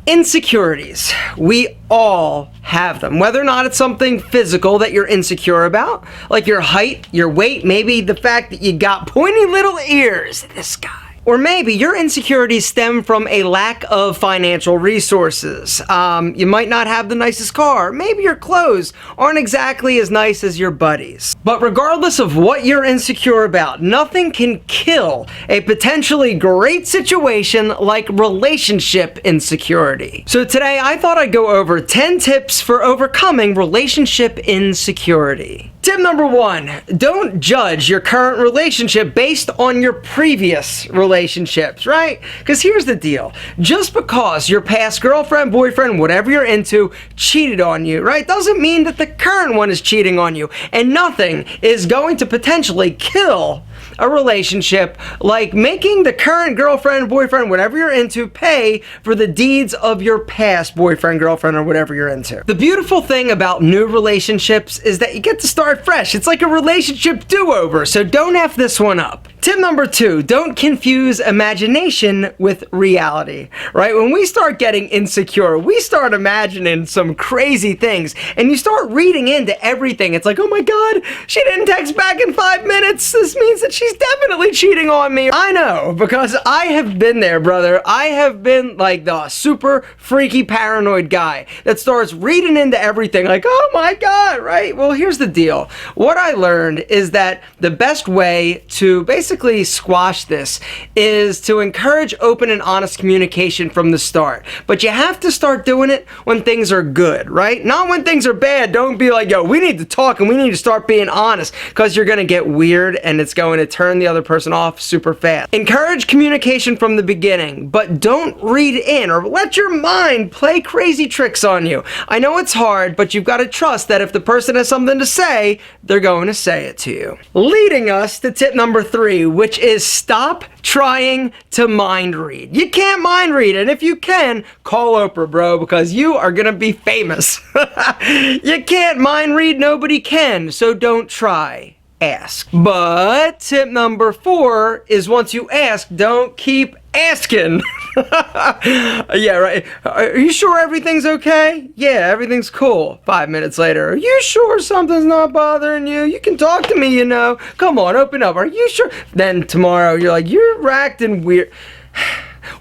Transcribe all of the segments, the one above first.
Insecurities. We all have them. Whether or not it's something physical that you're insecure about, like your height, your weight, maybe the fact that you got pointy little ears. This guy. Or maybe your insecurities stem from a lack of financial resources. You might not have the nicest car. Maybe your clothes aren't exactly as nice as your buddies. But regardless of what you're insecure about, nothing can kill a potentially great situation like relationship insecurity. So today I thought I'd go over 10 tips for overcoming relationship insecurity. Tip number 1, don't judge your current relationship based on your previous relationships, right? Because here's the deal. Just because your past girlfriend, boyfriend, whatever you're into, cheated on you, right, doesn't mean that the current one is cheating on you. And nothing is going to potentially kill a relationship like making the current girlfriend, boyfriend, whatever you're into, pay for the deeds of your past boyfriend, girlfriend, or whatever you're into. The beautiful thing about new relationships is that you get to start fresh. It's like a relationship do-over, so don't F this one up. Tip number 2, don't confuse imagination with reality, right? When we start getting insecure, we start imagining some crazy things, and you start reading into everything. It's like, oh my God, she didn't text back in 5 minutes. This means that she's definitely cheating on me. I know, because I have been there, brother. I have been like the super freaky paranoid guy that starts reading into everything like, oh my God, right? Well, here's the deal. What I learned is that the best way to basically squash this is to encourage open and honest communication from the start. But you have to start doing it when things are good, right? Not when things are bad. Don't be like, yo, we need to talk and we need to start being honest, because you're going to get weird and it's going to turn the other person off super fast. Encourage communication from the beginning, but don't read in or let your mind play crazy tricks on you. I know it's hard, but you've got to trust that if the person has something to say, they're going to say it to you. Leading us to tip number 3, which is stop trying to mind read. You can't mind read, and if you can, call Oprah, bro, because you are gonna be famous. You can't mind read, nobody can, so don't try. Ask. But tip number 4 is once you ask, don't keep asking. Yeah, right. Are you sure everything's okay? Yeah, everything's cool. 5 minutes later, are you sure something's not bothering you? You can talk to me, you know. Come on, open up. Are you sure? Then tomorrow, you're like, you're acting weird.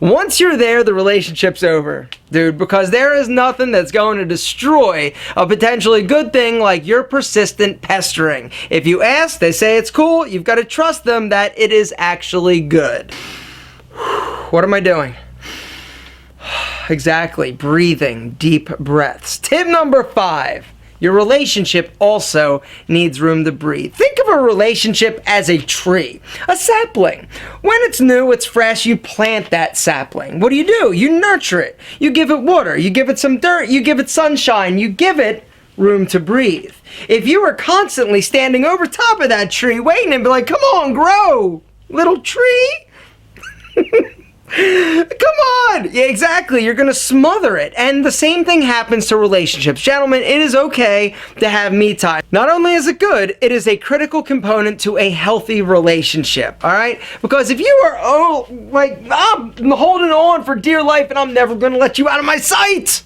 Once you're there, the relationship's over, dude, because there is nothing that's going to destroy a potentially good thing like your persistent pestering. If you ask, they say it's cool, you've got to trust them that it is actually good. What am I doing? Exactly, breathing deep breaths. Tip number 5. Your relationship also needs room to breathe. Think of a relationship as a tree, a sapling. When it's new, it's fresh, you plant that sapling. What do? You nurture it. You give it water. You give it some dirt. You give it sunshine. You give it room to breathe. If you are constantly standing over top of that tree waiting and be like, come on, grow, little tree. Come on! Yeah, exactly. You're going to smother it. And the same thing happens to relationships. Gentlemen, it is okay to have me time. Not only is it good, it is a critical component to a healthy relationship. All right? Because if you are, I'm holding on for dear life and I'm never going to let you out of my sight,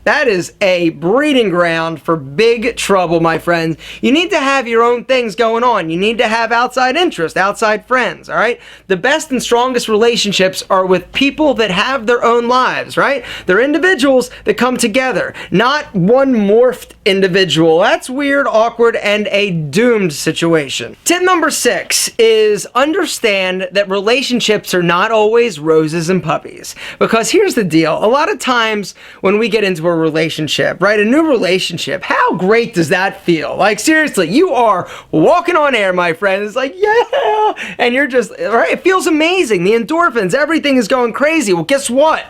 that is a breeding ground for big trouble, my friends. You need to have your own things going on. You need to have outside interest, outside friends, all right? The best and strongest relationships are with people that have their own lives, right? They're individuals that come together, not one morphed individual. That's weird, awkward, and a doomed situation. Tip number 6 is understand that relationships are not always roses and puppies. Because here's the deal. A lot of times when we get into a relationship, right? A new relationship. How great does that feel? Like, seriously, you are walking on air, my friend. It's like, yeah. And you're just, right? It feels amazing. The endorphins, everything is going crazy. Well, guess what?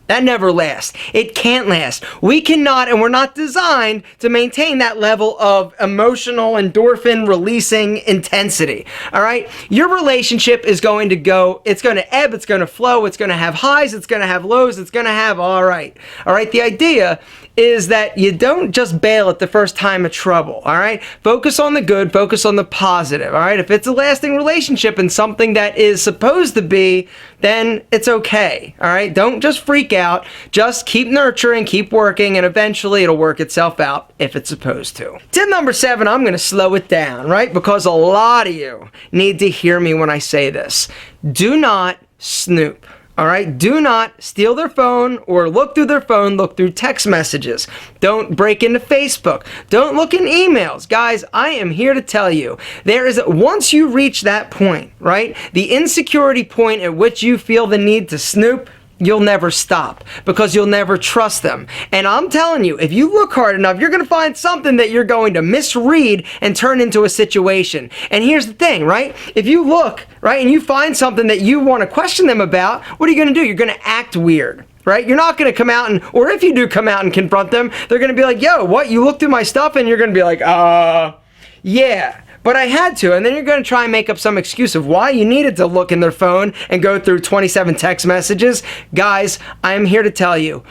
That never lasts. It can't last. We cannot, and we're not designed to maintain that level of emotional endorphin releasing intensity. All right? Your relationship is going to go, it's going to ebb, it's going to flow, it's going to have highs, it's going to have lows, it's going to have, all right. The idea is that you don't just bail at the first time of trouble, all right? Focus on the good, focus on the positive, all right? If it's a lasting relationship and something that is supposed to be, then it's okay, all right? Don't just freak out. Just keep nurturing, keep working, and eventually it'll work itself out if it's supposed to. Tip number 7, I'm going to slow it down, right? Because a lot of you need to hear me when I say this. Do not snoop. All right, do not steal their phone or look through their phone, look through text messages. Don't break into Facebook. Don't look in emails. Guys, I am here to tell you, once you reach that point, right, the insecurity point at which you feel the need to snoop, you'll never stop because you'll never trust them. And I'm telling you, if you look hard enough, you're going to find something that you're going to misread and turn into a situation. And here's the thing, right? If you look, right, and you find something that you want to question them about, what are you going to do? You're going to act weird. Right? You're not going to come out or if you do come out and confront them, they're going to be like, yo, what? You looked through my stuff? And you're going to be like, yeah. But I had to, and then you're going to try and make up some excuse of why you needed to look in their phone and go through 27 text messages. Guys, I am here to tell you,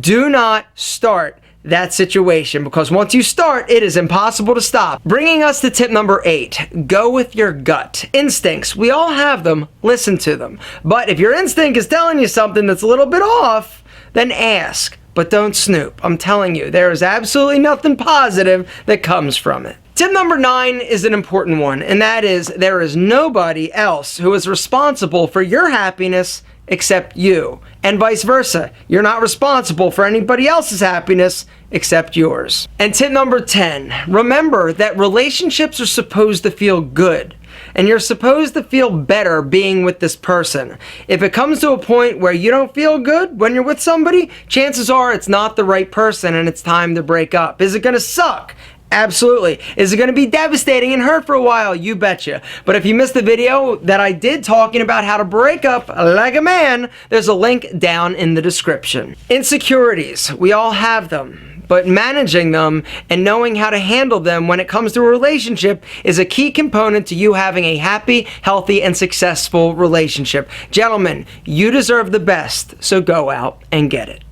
do not start that situation because once you start, it is impossible to stop. Bringing us to tip number 8, go with your gut. Instincts, we all have them, listen to them. But if your instinct is telling you something that's a little bit off, then ask, but don't snoop. I'm telling you, there is absolutely nothing positive that comes from it. Tip number 9 is an important one, and that is there is nobody else who is responsible for your happiness except you, and vice versa. You're not responsible for anybody else's happiness except yours. And tip number 10, remember that relationships are supposed to feel good. And you're supposed to feel better being with this person. If it comes to a point where you don't feel good when you're with somebody, chances are it's not the right person and it's time to break up. Is it going to suck? Absolutely. Is it going to be devastating and hurt for a while? You betcha. But if you missed the video that I did talking about how to break up like a man, there's a link down in the description. Insecurities, we all have them. But managing them and knowing how to handle them when it comes to a relationship is a key component to you having a happy, healthy, and successful relationship. Gentlemen, you deserve the best, so go out and get it.